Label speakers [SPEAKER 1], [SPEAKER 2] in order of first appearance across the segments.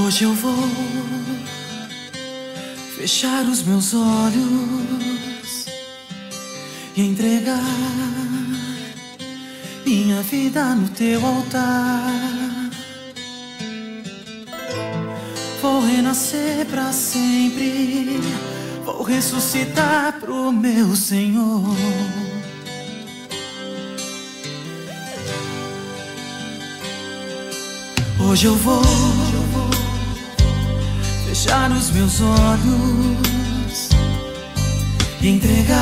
[SPEAKER 1] Hoje eu vou fechar os meus olhos e entregar minha vida no teu altar. Vou renascer pra sempre, vou ressuscitar pro meu Senhor. Hoje eu vou fechar os meus olhos e entregar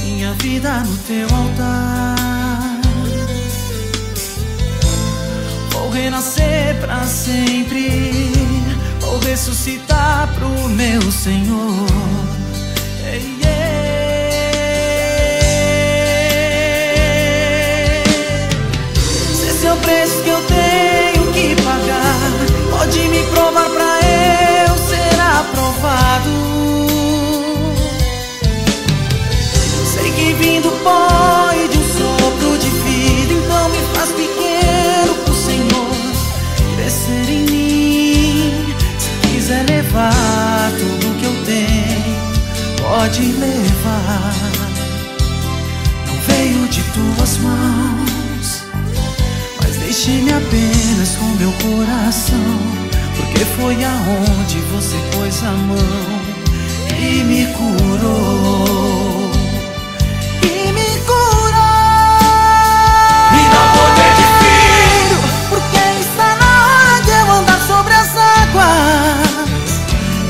[SPEAKER 1] minha vida no teu altar. Vou renascer pra sempre, vou ressuscitar pro meu Senhor. Ei, se esse é o preço que eu tenho que pagar, pode me provar pra eu ser aprovado. Sei que vim do pó e de um sopro de vida, então me faz pequeno pro Senhor crescer em mim. Se quiser levar tudo que eu tenho, pode levar. Não veio de tuas mãos, mas deixe-me apenas com meu coração, porque foi aonde você pôs a mão e me curou. E me curou. Me dá poder de filho, porque está na hora de eu andar sobre as águas.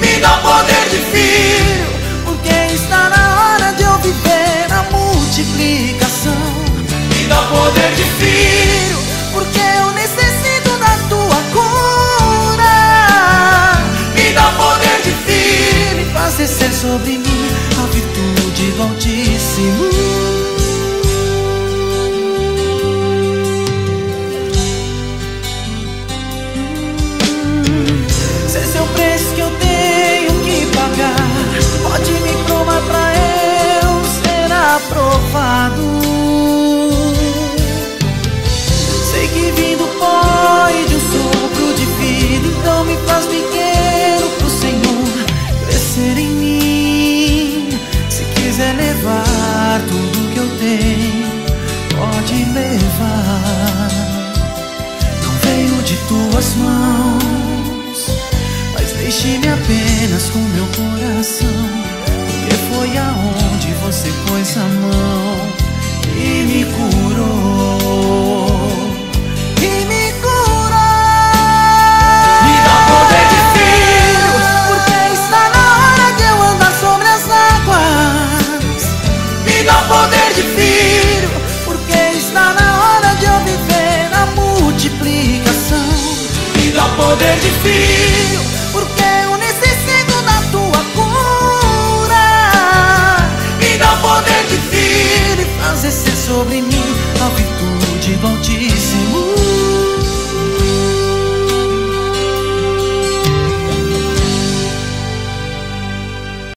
[SPEAKER 1] Me dá poder de filho, porque está na hora de eu viver a multiplicação. Me dá poder de filho, porque eu necessito da tua cura. Me dá poder de filho, me faz descer sobre mim a virtude do Altíssimo. Se esse é o preço que eu tenho que pagar, pode me provar pra eu ser aprovado. Sei que vim do pó e de um sopro de vida, então me faz pequeno pro Senhor crescer em mim. Se quiser levar tudo que eu tenho, pode levar. Não veio de tuas mãos, mas deixe-me apenas com meu coração, porque foi aonde você pôs a mão e me curou. E me curou. Me dá poder de filho, porque está na hora de eu andar sobre as águas. Me dá poder de filho, porque está na hora de eu viver a multiplicação. Me dá poder de filho,